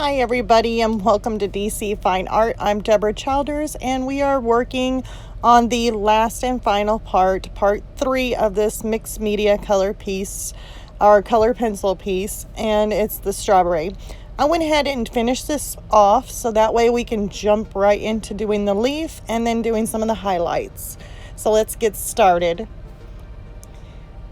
Hi everybody and welcome to DC Fine Art. I'm Deborah Childers and we are working on the last and final part 3 of this mixed media color piece, our color pencil piece, and it's the strawberry. I went ahead and finished this off so that way we can jump right into doing the leaf and then doing some of the highlights. So let's get started.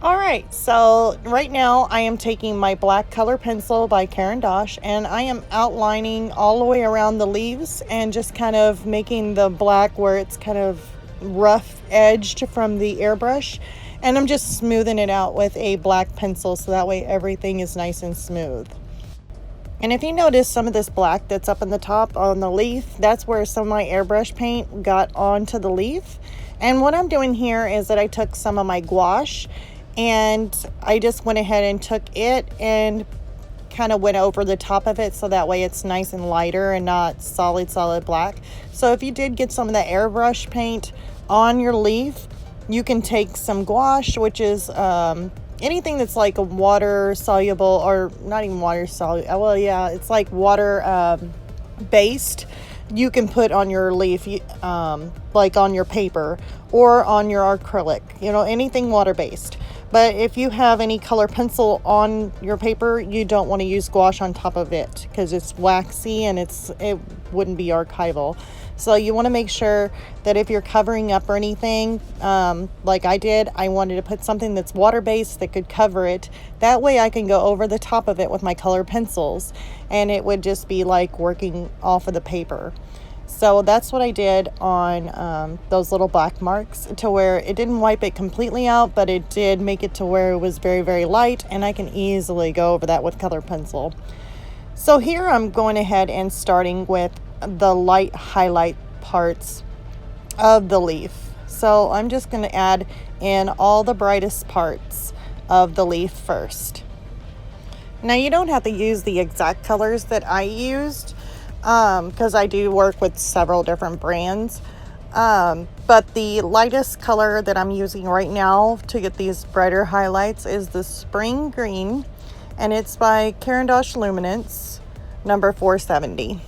Alright, so right now I am taking my black color pencil by Gouache and I am outlining all the way around the leaves and just kind of making the black where it's kind of rough edged from the airbrush, and I'm just smoothing it out with a black pencil so that way everything is nice and smooth. And if you notice some of this black that's up in the top on the leaf, that's where some of my airbrush paint got onto the leaf. And what I'm doing here is that I took some of my gouache and I just went ahead and took it and kind of went over the top of it so that way it's nice and lighter and not solid black. So if you did get some of the airbrush paint on your leaf, you can take some gouache, which is anything that's like a water soluble, or not even water soluble, well yeah, it's like water based, you can put on your leaf, like on your paper or on your acrylic, anything water based. But if you have any color pencil on your paper, you don't want to use gouache on top of it because it's waxy and it wouldn't be archival. So you want to make sure that if you're covering up or anything, like I did, I wanted to put something that's water-based that could cover it. That way I can go over the top of it with my color pencils and it would just be like working off of the paper. So that's what I did on those little black marks, to where it didn't wipe it completely out, but it did make it to where it was very, very light, and I can easily go over that with color pencil. So here I'm going ahead and starting with the light highlight parts of the leaf. So I'm just going to add in all the brightest parts of the leaf first. Now you don't have to use the exact colors that I used, because I do work with several different brands, but the lightest color that I'm using right now to get these brighter highlights is the Spring Green, and it's by Gouache Luminance number 470.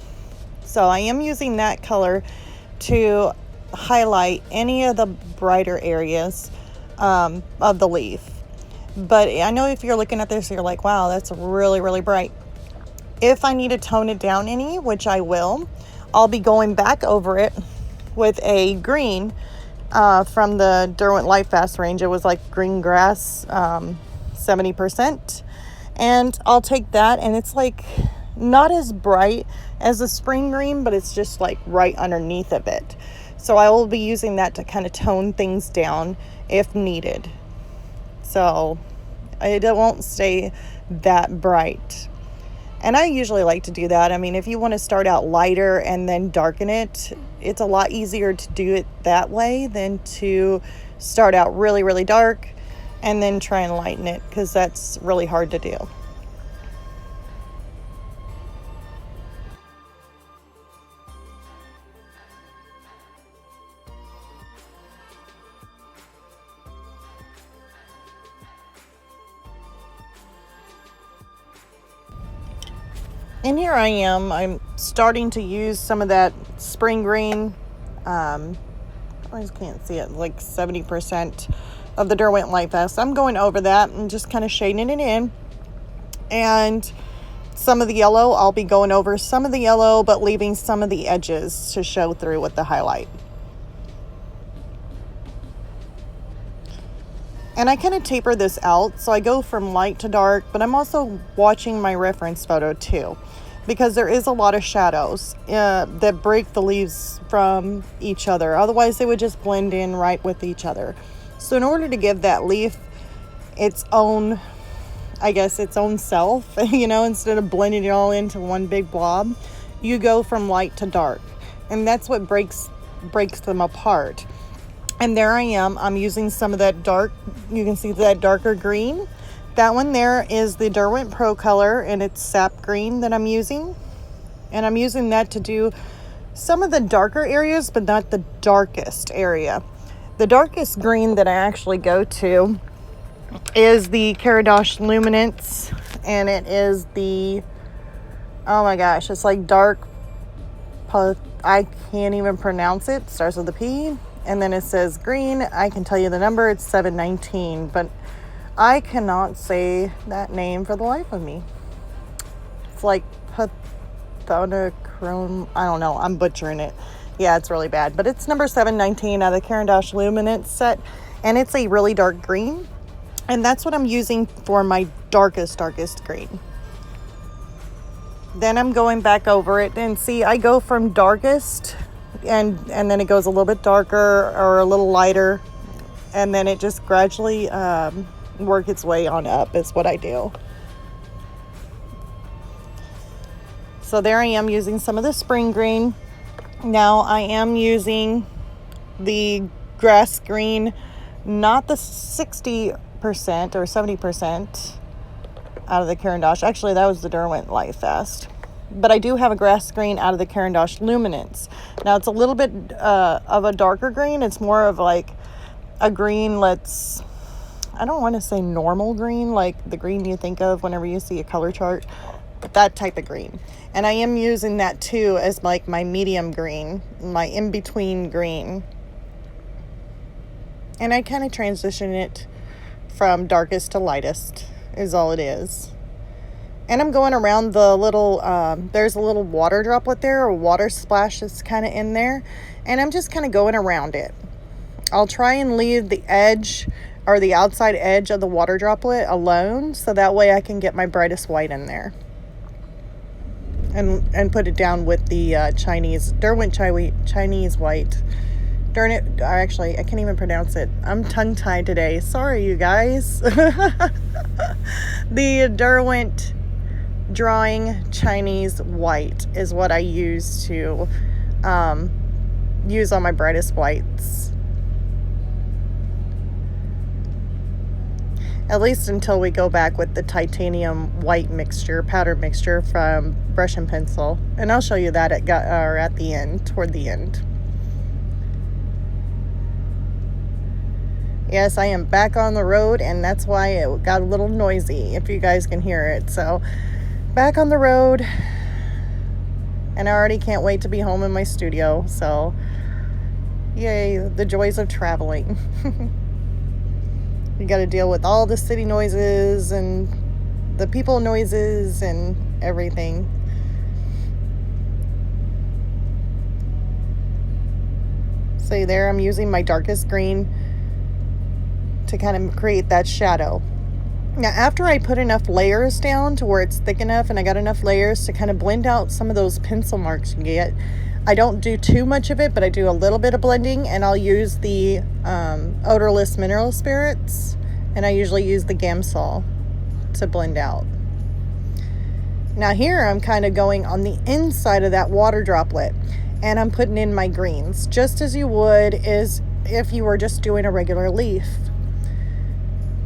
So I am using that color to highlight any of the brighter areas of the leaf. But I know if you're looking at this, you're like, wow, that's really, really bright. If I need to tone it down any, which I will, I'll be going back over it with a green from the Derwent Lightfast range. It was like green grass, 70%. And I'll take that, and it's like not as bright as the Spring Green, but it's just like right underneath of it. So I will be using that to kind of tone things down if needed. So it won't stay that bright. And I usually like to do that. I mean, if you want to start out lighter and then darken it, it's a lot easier to do it that way than to start out really, really dark and then try and lighten it, because that's really hard to do. And here I am, I'm starting to use some of that Spring Green. I just can't see it, like 70% of the Derwent Lightfast. I'm going over that and just kind of shading it in. And some of the yellow, I'll be going over some of the yellow, but leaving some of the edges to show through with the highlight. And I kind of taper this out, so I go from light to dark, but I'm also watching my reference photo too, because there is a lot of shadows that break the leaves from each other. Otherwise, they would just blend in right with each other. So in order to give that leaf its own, I guess, its own self, instead of blending it all into one big blob, you go from light to dark. And that's what breaks them apart. And there I am, I'm using some of that dark, you can see that darker green. That one there is the Derwent Pro color, and it's sap green that I'm using. And I'm using that to do some of the darker areas, but not the darkest area. The darkest green that I actually go to is the Gouache Luminance, and it is the Oh my gosh, it's like dark. I can't even pronounce it. Starts with a P, and then it says green. I can tell you the number. It's 719, but I cannot say that name for the life of me. It's like pathonochrome. I don't know. I'm butchering it. Yeah, it's really bad. But it's number 719 out of the Caran d'Ache Luminance set, and it's a really dark green. And that's what I'm using for my darkest green. Then I'm going back over it, and see, I go from darkest and then it goes a little bit darker or a little lighter, and then it just gradually work its way on up is what I do. So there I am using some of the spring green. Now I am using the grass green, not the 60% or 70% out of the Caran d'Ache. Actually, that was the Derwent Light Fast. But I do have a grass green out of the Caran d'Ache Luminance. Now, it's a little bit of a darker green. It's more of like a green, I don't want to say normal green, like the green you think of whenever you see a color chart. But that type of green. And I am using that too as like my medium green, my in-between green. And I kind of transition it from darkest to lightest is all it is. And I'm going around the little, there's a little water droplet there, or water splash that's kind of in there. And I'm just kind of going around it. I'll try and leave the edge or the outside edge of the water droplet alone, so that way I can get my brightest white in there. And put it down with the Derwent Chinese white. Darn it, actually, I can't even pronounce it. I'm tongue-tied today. Sorry, you guys. The Derwent Drawing Chinese White is what I use to use on my brightest whites. At least until we go back with the titanium white mixture, powder mixture from Brush and Pencil. And I'll show you that at the end, toward the end. Yes, I am back on the road, and that's why it got a little noisy, if you guys can hear it. So, back on the road, and I already can't wait to be home in my studio. So, yay, the joys of traveling. You got to deal with all the city noises and the people noises and everything. See there, I'm using my darkest green to kind of create that shadow. Now, after I put enough layers down to where it's thick enough and I got enough layers to kind of blend out some of those pencil marks you get, I don't do too much of it, but I do a little bit of blending, and I'll use the odorless mineral spirits, and I usually use the Gamsol to blend out. Now here I'm kind of going on the inside of that water droplet, and I'm putting in my greens, just as you would is if you were just doing a regular leaf.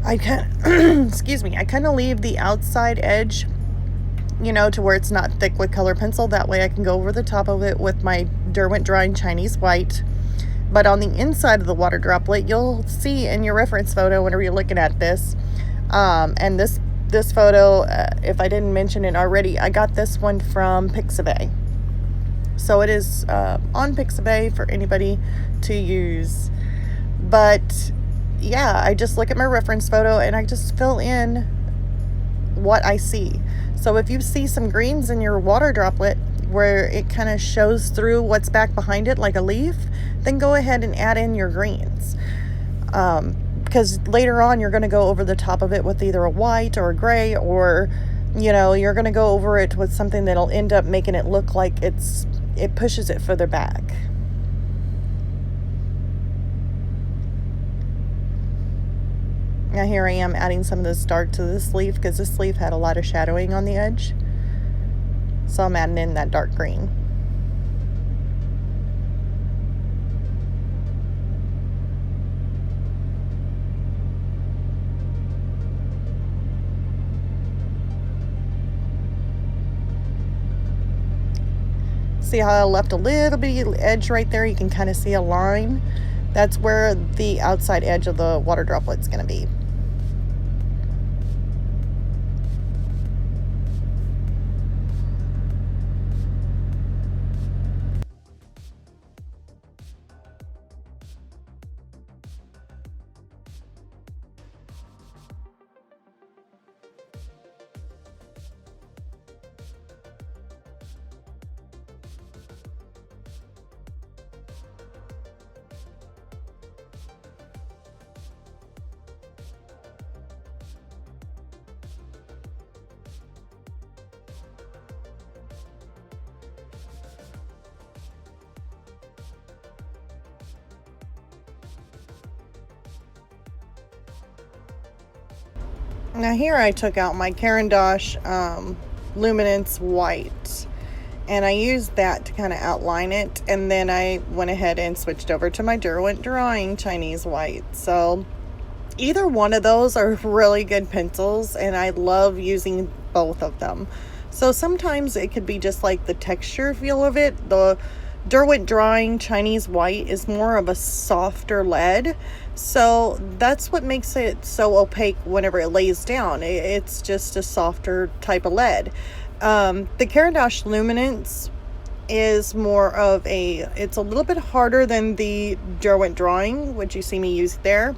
I kind of leave the outside edge, to where it's not thick with color pencil. That way I can go over the top of it with my Derwent Drawing Chinese White. But on the inside of the water droplet, you'll see in your reference photo whenever you're looking at this. And this photo, if I didn't mention it already, I got this one from Pixabay. So it is on Pixabay for anybody to use. But yeah, I just look at my reference photo and I just fill in what I see. So if you see some greens in your water droplet where it kind of shows through what's back behind it like a leaf, then go ahead and add in your greens. Because later on you're going to go over the top of it with either a white or a gray, or you're going to go over it with something that'll end up making it look like it pushes it further back. Now here I am adding some of this dark to this leaf, because this leaf had a lot of shadowing on the edge. So I'm adding in that dark green. See how I left a little bit of edge right there? You can kind of see a line. That's where the outside edge of the water droplet's going to be. Now here I took out my Caran d'Ache Luminance White, and I used that to kind of outline it, and then I went ahead and switched over to my Derwent Drawing Chinese White. So either one of those are really good pencils, and I love using both of them. So sometimes it could be just like the texture feel of it. The Derwent Drawing Chinese White is more of a softer lead, so that's what makes it so opaque whenever it lays down. It's just a softer type of lead. The Caran d'Ache Luminance is more of it's a little bit harder than the Derwent Drawing, which you see me use there,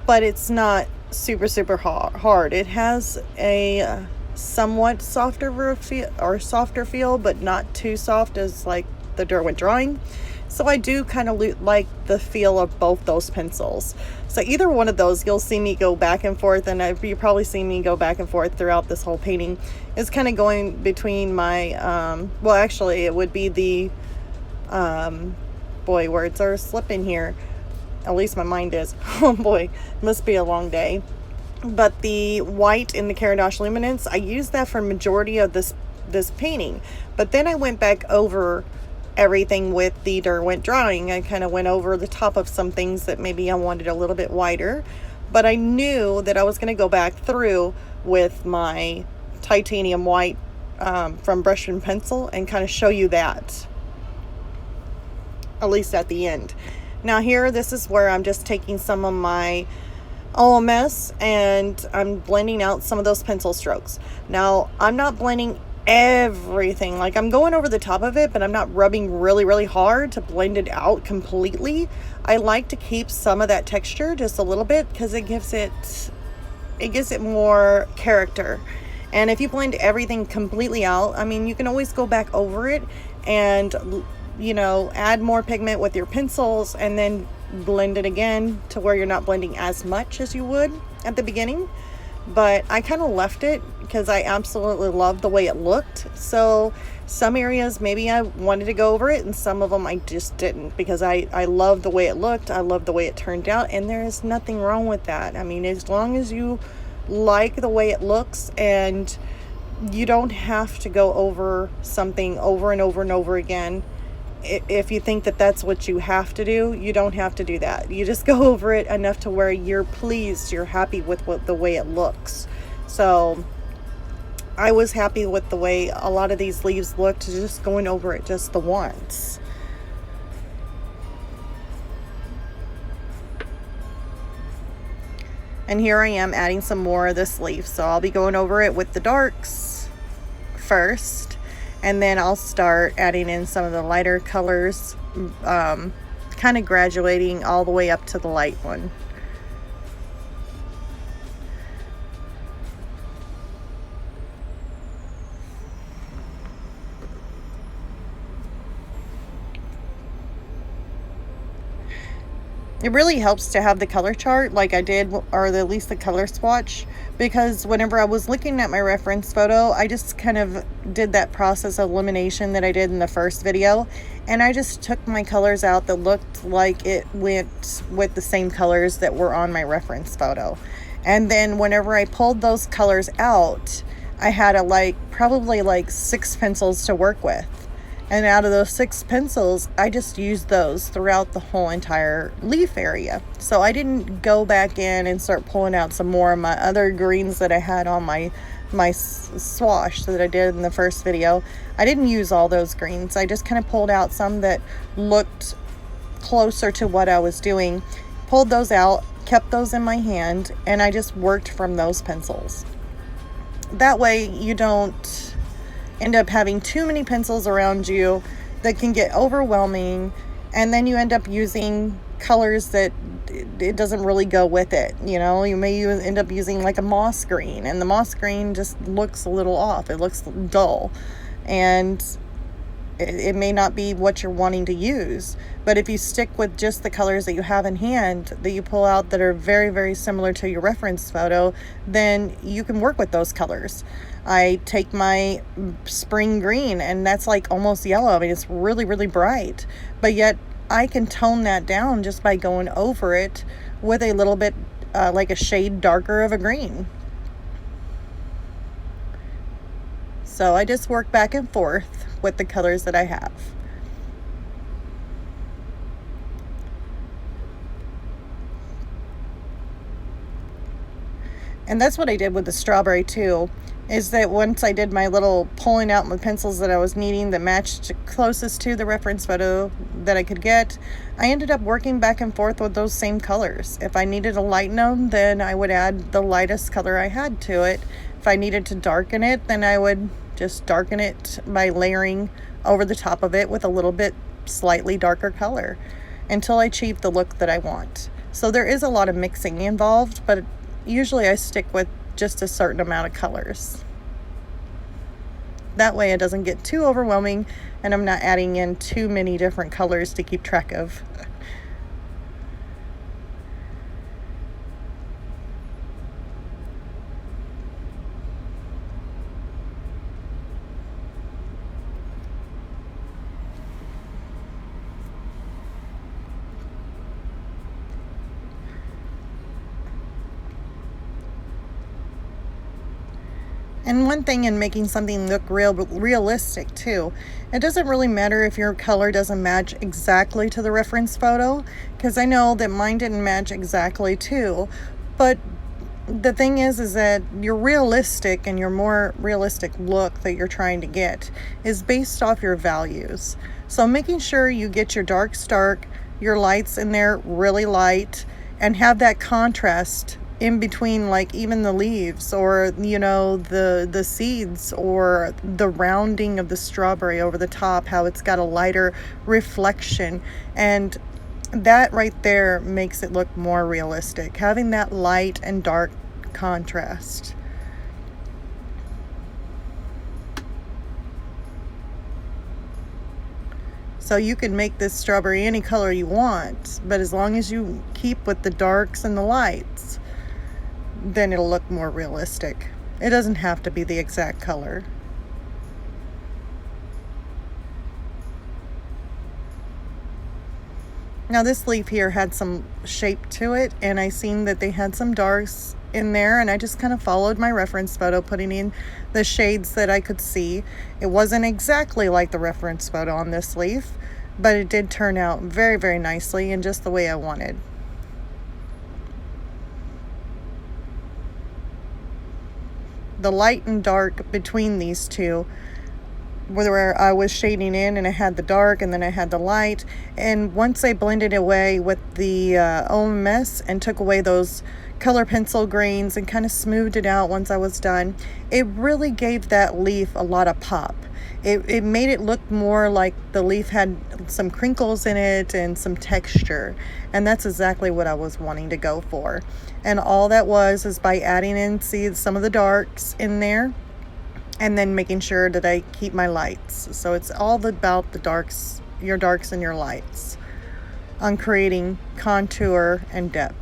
but it's not super hard. It has a somewhat softer feel, but not too soft as like the Derwent Drawing. So I do kind of like the feel of both those pencils. So either one of those, you'll see me go back and forth, and you probably see me go back and forth throughout this whole painting. It's kind of going between my well, actually it would be the boy, words are slipping here. At least my mind is. Oh boy, must be a long day. But the white in the Caran d'Ache Luminance, I used that for majority of this painting. But then I went back over everything with the Derwent Drawing. I kind of went over the top of some things that maybe I wanted a little bit wider. But I knew that I was going to go back through with my titanium white from Brush and Pencil and kind of show you that, at least at the end. Now here, this is where I'm just taking some of my OMS and I'm blending out some of those pencil strokes. Now, I'm not blending everything. Like, I'm going over the top of it, but I'm not rubbing really hard to blend it out completely. I like to keep some of that texture just a little bit because it gives it more character. And if you blend everything completely out, I mean, you can always go back over it and, you know, add more pigment with your pencils and then blend it again to where you're not blending as much as you would at the beginning. But I kind of left it because I absolutely loved the way it looked. So some areas maybe I wanted to go over it, and some of them I just didn't, because I love the way it looked. I love the way it turned out, and there is nothing wrong with that. I mean, as long as you like the way it looks, and you don't have to go over something over and over again. If you think that that's what you have to do, you don't have to do that. You just go over it enough to where you're pleased, you're happy with the way it looks. So I was happy with the way a lot of these leaves looked, just going over it just the once. And here I am adding some more of this leaf. So I'll be going over it with the darks first, and then I'll start adding in some of the lighter colors, kind of graduating all the way up to the light one. It really helps to have the color chart like I did, or at least the color swatch, because whenever I was looking at my reference photo, I just kind of did that process of elimination that I did in the first video, and I just took my colors out that looked like it went with the same colors that were on my reference photo. And then whenever I pulled those colors out, I had probably like 6 pencils to work with. And out of those 6 pencils, I just used those throughout the whole entire leaf area. So I didn't go back in and start pulling out some more of my other greens that I had on my swash that I did in the first video. I didn't use all those greens. I just kind of pulled out some that looked closer to what I was doing, pulled those out, kept those in my hand, and I just worked from those pencils. That way you don't end up having too many pencils around you that can get overwhelming, and then you end up using colors that it doesn't really go with it. You know, you may end up using like a moss green, and the moss green just looks a little off. It looks dull, and it may not be what you're wanting to use. But if you stick with just the colors that you have in hand, that you pull out, that are very similar to your reference photo, then you can work with those colors. I take my spring green, and that's like almost yellow. I mean, it's really bright, but yet I can tone that down just by going over it with a little bit like a shade darker of a green. So I just work back and forth with the colors that I have. And that's what I did with the strawberry too, is that once I did my little pulling out my pencils that I was needing that matched closest to the reference photo that I could get, I ended up working back and forth with those same colors. If I needed to lighten them, then I would add the lightest color I had to it. If I needed to darken it, then I would just darken it by layering over the top of it with a little bit slightly darker color until I achieve the look that I want. So there is a lot of mixing involved, but usually I stick with just a certain amount of colors. That way it doesn't get too overwhelming and I'm not adding in too many different colors to keep track of. And one thing in making something look realistic too, it doesn't really matter if your color doesn't match exactly to the reference photo, because I know that mine didn't match exactly too, but the thing is that your realistic and your more realistic look that you're trying to get is based off your values. So making sure you get your darks dark, your lights in there really light, and have that contrast in between, like even the leaves or the seeds or the rounding of the strawberry over the top, how it's got a lighter reflection, and that right there makes it look more realistic, having that light and dark contrast. So you can make this strawberry any color you want, but as long as you keep with the darks and the lights, then it'll look more realistic. It doesn't have to be the exact color. Now this leaf here had some shape to it, and I seen that they had some darks in there, and I just kind of followed my reference photo, putting in the shades that I could see. It wasn't exactly like the reference photo on this leaf, but it did turn out very, very nicely and just the way I wanted. The light and dark between these two, where I was shading in and I had the dark and then I had the light, and once I blended away with the OMS and took away those color pencil grains and kind of smoothed it out once I was done, it really gave that leaf a lot of pop. It made it look more like the leaf had some crinkles in it and some texture, and that's exactly what I was wanting to go for. And all that was is by adding in, see, some of the darks in there, and then making sure that I keep my lights. So it's all about the darks, your darks and your lights, on creating contour and depth.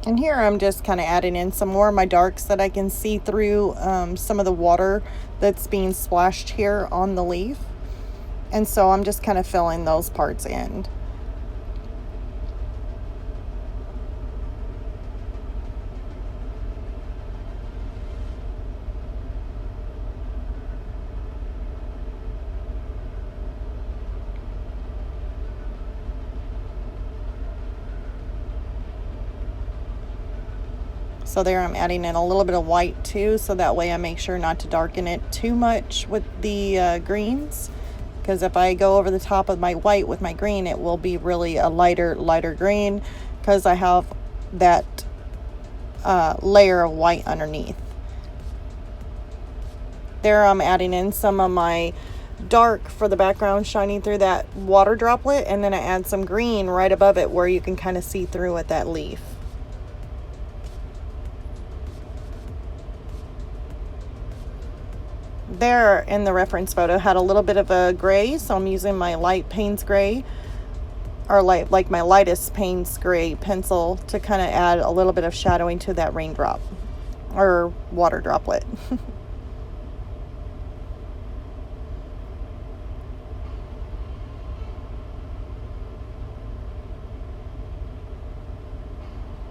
And here I'm just kind of adding in some more of my darks that I can see through some of the water that's being splashed here on the leaf. And so I'm just kind of filling those parts in. So there I'm adding in a little bit of white too, so that way I make sure not to darken it too much with the greens, because if I go over the top of my white with my green, it will be really a lighter green, because I have that layer of white underneath. There I'm adding in some of my dark for the background, shining through that water droplet, and then I add some green right above it where you can kind of see through at that leaf. There in the reference photo had a little bit of a gray, so I'm using my light Payne's gray, or like my lightest Payne's gray pencil, to kind of add a little bit of shadowing to that raindrop or water droplet.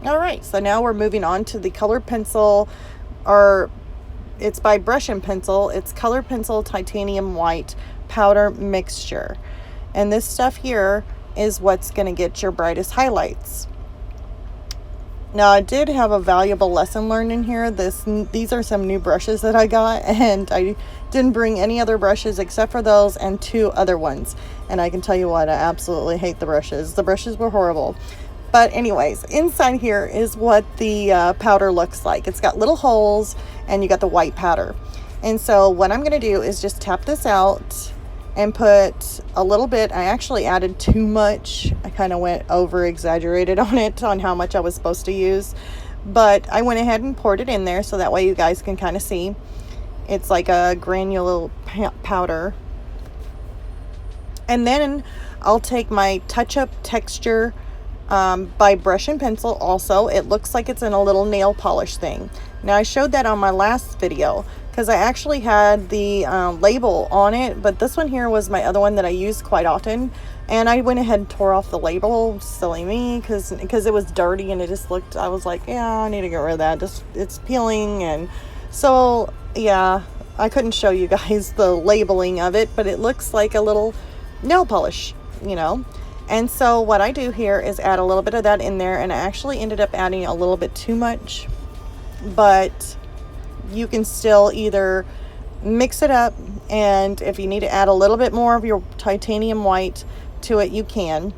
All right, so now we're moving on to the colored pencil, or it's by Brush and Pencil. It's colored pencil titanium white powder mixture. And this stuff here is what's going to get your brightest highlights. Now, I did have a valuable lesson learned in here. These are some new brushes that I got, and I didn't bring any other brushes except for those and 2 other ones. And I can tell you what, I absolutely hate the brushes. The brushes were horrible. But anyways, inside here is what the powder looks like. It's got little holes, and you got the white powder. And so what I'm going to do is just tap this out and put a little bit. I actually added too much. I kind of went over exaggerated on it, on how much I was supposed to use. But I went ahead and poured it in there, so that way you guys can kind of see. It's like a granular powder. And then I'll take my touch-up texture by Brush and Pencil. Also, it looks like it's in a little nail polish thing. Now, I showed that on my last video because I actually had the label on it, but this one here was my other one that I use quite often, and I went ahead and tore off the label. Silly me, because it was dirty and it just looked, I was like, yeah, I need to get rid of that. It's peeling. And so yeah, I couldn't show you guys the labeling of it, but it looks like a little nail polish, you know. And so what I do here is add a little bit of that in there, and I actually ended up adding a little bit too much, but you can still either mix it up, and if you need to add a little bit more of your titanium white to it, you can.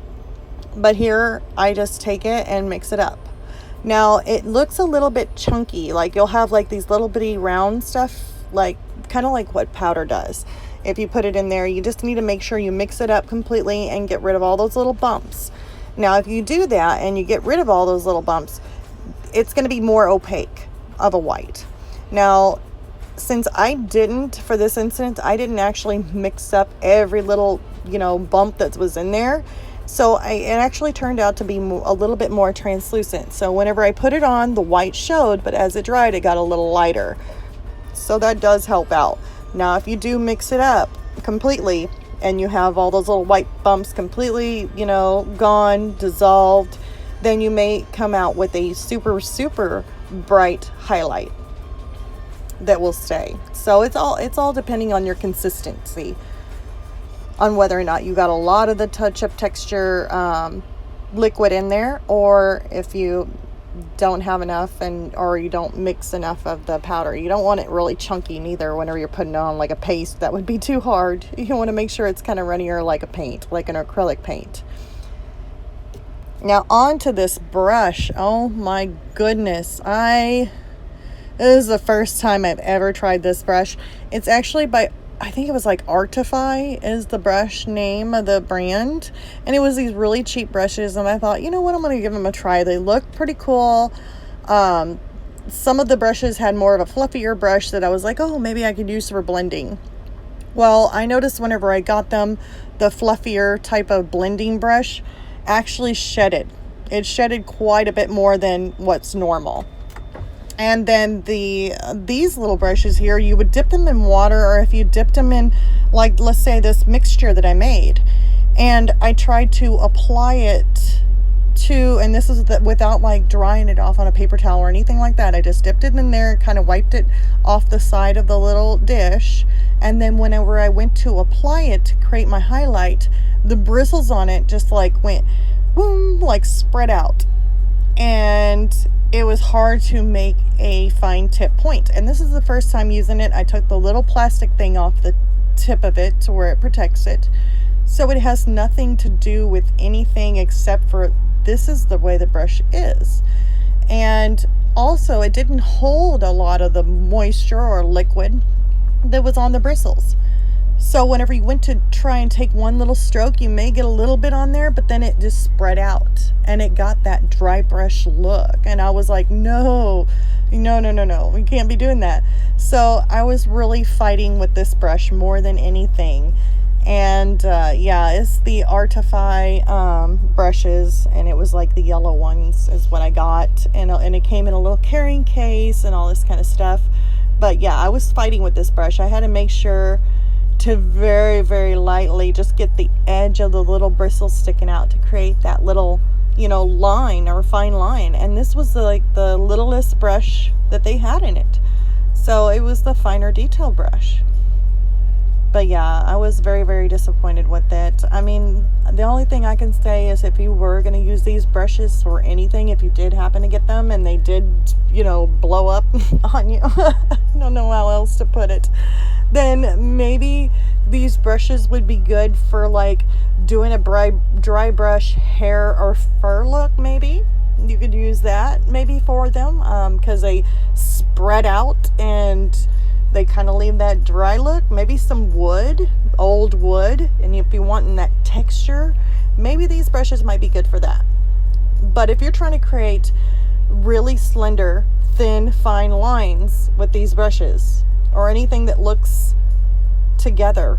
But here I just take it and mix it up. Now it looks a little bit chunky, like you'll have like these little bitty round stuff, like kind of like what powder does. If you put it in there, you just need to make sure you mix it up completely and get rid of all those little bumps. Now, if you do that and you get rid of all those little bumps, it's going to be more opaque of a white. Now, since I didn't, for this instance, I didn't actually mix up every little, bump that was in there. So it actually turned out to be a little bit more translucent. So whenever I put it on, the white showed, but as it dried, it got a little lighter. So that does help out. Now, if you do mix it up completely and you have all those little white bumps completely, gone, dissolved, then you may come out with a super, super bright highlight that will stay. So it's all depending on your consistency, on whether or not you got a lot of the touch-up texture liquid in there, or if you don't have enough, or you don't mix enough of the powder. You don't want it really chunky neither whenever you're putting on like a paste. That would be too hard. You want to make sure it's kind of runnier, like a paint, like an acrylic paint. Now on to this brush. Oh my goodness, this is the first time I've ever tried this brush. It's actually by, I think it was like Artify is the brush name of the brand, and it was these really cheap brushes, and I thought, you know what, I'm going to give them a try. They look pretty cool. Some of the brushes had more of a fluffier brush that I was like, oh, maybe I could use for blending. Well, I noticed whenever I got them, the fluffier type of blending brush actually shedded. It shedded quite a bit more than what's normal. And then these little brushes here, you would dip them in water, or if you dipped them in, like, let's say this mixture that I made, and I tried to apply it to, and this is without like drying it off on a paper towel or anything like that. I just dipped it in there, kind of wiped it off the side of the little dish, and then whenever I went to apply it to create my highlight, the bristles on it just like went boom, like spread out. And it was hard to make a fine tip point. And this is the first time using it. I took the little plastic thing off the tip of it to where it protects it. So it has nothing to do with anything except for this is the way the brush is. And also it didn't hold a lot of the moisture or liquid that was on the bristles. So whenever you went to try and take one little stroke, you may get a little bit on there, but then it just spread out and it got that dry brush look. And I was like, no, we can't be doing that. So I was really fighting with this brush more than anything. And it's the Artify brushes, and it was like the yellow ones is what I got. And it came in a little carrying case and all this kind of stuff. But yeah, I was fighting with this brush. I had to make sure to very, very lightly just get the edge of the little bristles sticking out to create that little, line or fine line. And this was like the littlest brush that they had in it. So it was the finer detail brush. But yeah, I was very, very disappointed with it. I mean, the only thing I can say is if you were going to use these brushes for anything, if you did happen to get them and they did, blow up on you, I don't know how else to put it, then maybe these brushes would be good for like doing a dry brush hair or fur look. Maybe you could use that maybe for them because they spread out and they kind of leave that dry look. Maybe some wood, old wood, and if you want that texture, maybe these brushes might be good for that. But if you're trying to create really slender, thin, fine lines with these brushes, or anything that looks together,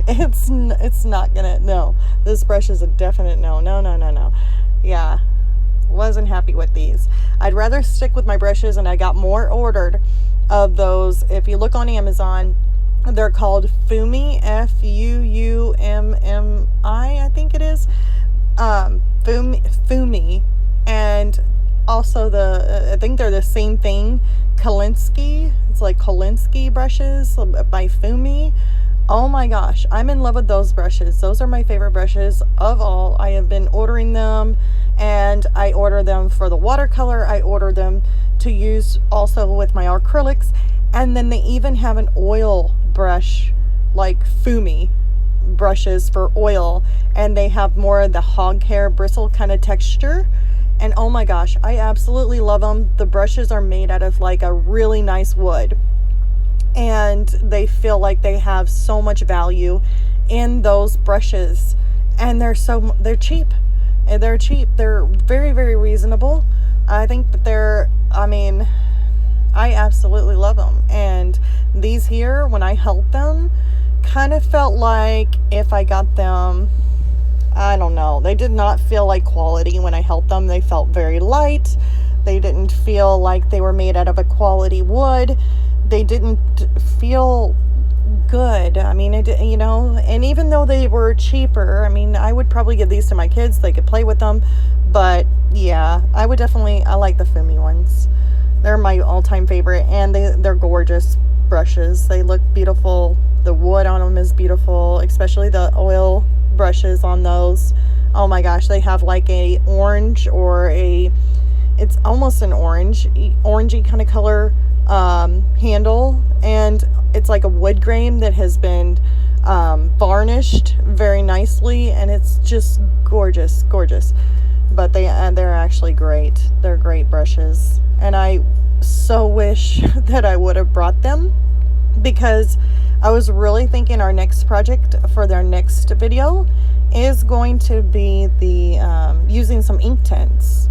it's not gonna, no. This brush is a definite no. Yeah, wasn't happy with these. I'd rather stick with my brushes, and I got more ordered of those. If you look on Amazon, they're called Fumi, Fuummi, I think it is. Fumi, and also I think they're the same thing. Kolinsky, it's like Kolinsky brushes by Fumi. Oh my gosh, I'm in love with those brushes. Those are my favorite brushes of all. I have been ordering them, and I order them for the watercolor. I order them to use also with my acrylics, and then they even have an oil brush like Fumi brushes for oil, and they have more of the hog hair bristle kind of texture. And oh my gosh, I absolutely love them. The brushes are made out of like a really nice wood, and they feel like they have so much value in those brushes, and they're cheap. They're cheap. They're very, very reasonable. I think that I absolutely love them. And these here, when I held them, kind of felt like if I got them, I don't know, they did not feel like quality when I held them. They felt very light. They didn't feel like they were made out of a quality wood. They didn't feel good. I mean, and even though they were cheaper, I would probably give these to my kids. They could play with them. But yeah, I like the Fumi ones. They're my all-time favorite, and they're gorgeous brushes. They look beautiful. The wood on them is beautiful, especially the oil brushes on those. Oh my gosh, they have like a orange it's almost an orangey kind of color handle, and it's like a wood grain that has been varnished very nicely, and it's just gorgeous. But they're actually great. They're great brushes, and I so wish that I would have brought them, because I was really thinking our next project for their next video is going to be the using some ink tints.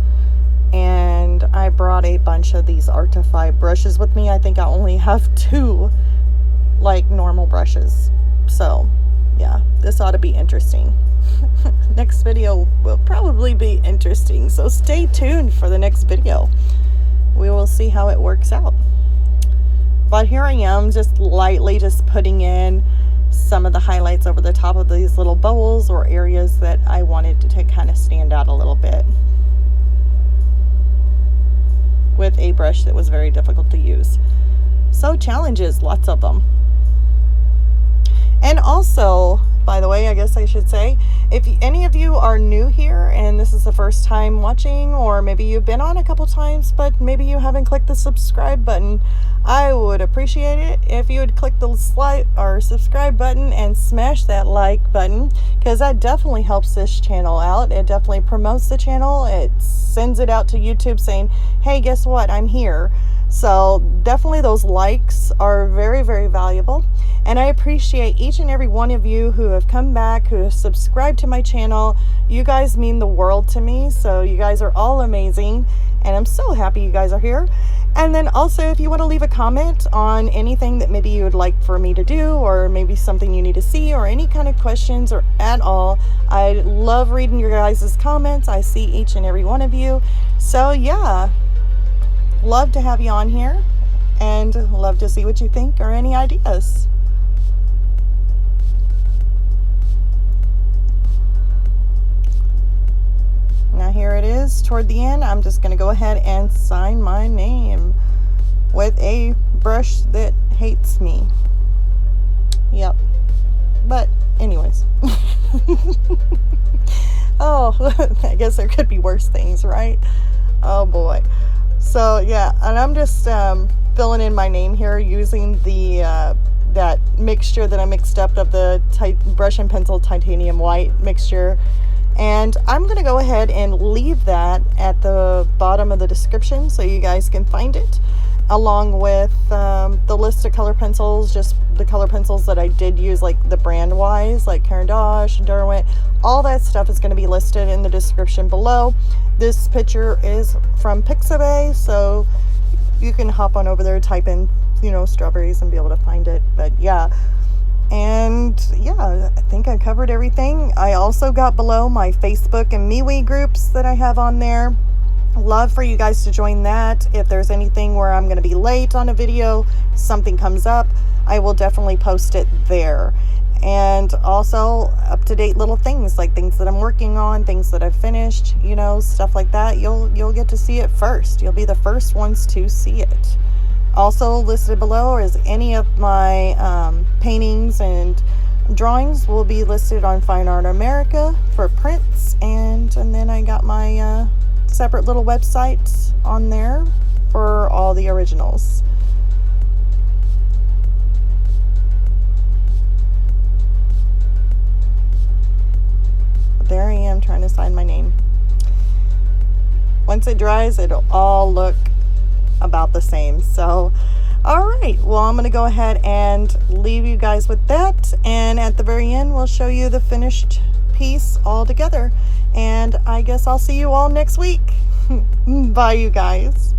And I brought a bunch of these Artify brushes with me. I think I only have 2 like normal brushes. So yeah, this ought to be interesting. Next video will probably be interesting, so stay tuned for the next video. We will see how it works out. But here I am, just lightly putting in some of the highlights over the top of these little bubbles or areas that I wanted to kind of stand out a little bit, with a brush that was very difficult to use. So challenges, lots of them. And also, by the way, I guess I should say. If any of you are new here and this is the first time watching, or maybe you've been on a couple times, but maybe you haven't clicked the subscribe button, I would appreciate it if you would click the subscribe button and smash that like button, because that definitely helps this channel out. It definitely promotes the channel. It sends it out to YouTube saying, hey, guess what? I'm here. So definitely those likes are very, very valuable. And I appreciate each and every one of you who have come back, who have subscribed to my channel. You guys mean the world to me. So you guys are all amazing. And I'm so happy you guys are here. And then also, if you want to leave a comment on anything that maybe you would like for me to do, or maybe something you need to see, or any kind of questions or at all, I love reading your guys' comments. I see each and every one of you. So yeah, love to have you on here and love to see what you think or any ideas. Now here it is toward the end. I'm just going to go ahead and sign my name with a brush that hates me. Yep. But anyways. Oh, I guess there could be worse things, right? Oh boy. So yeah, and I'm just filling in my name here using the that mixture that I mixed up of the brush and pencil titanium white mixture. And I'm going to go ahead and leave that at the bottom of the description so you guys can find it, along with the list of color pencils, just the color pencils that I did use, like the brand wise, like Caran d'Ache, Derwent. All that stuff is going to be listed in the description below. This picture is from Pixabay, so you can hop on over there, type in, strawberries, and be able to find it. But yeah. And yeah, I think I covered everything. I also got below my Facebook and MeWe groups that I have on there. Love for you guys to join that. If there's anything where I'm going to be late on a video, something comes up, I will definitely post it there. And also up-to-date little things, like things that I'm working on, things that I've finished, stuff like that. You'll get to see it first. You'll be the first ones to see it. Also listed below is any of my paintings and drawings will be listed on Fine Art America for prints, and then I got my separate little websites on there for all the originals. There I am trying to sign my name. Once it dries, it'll all look about the same. So all right, well, I'm going to go ahead and leave you guys with that, and at the very end we'll show you the finished piece all together, and I guess I'll see you all next week. Bye, you guys.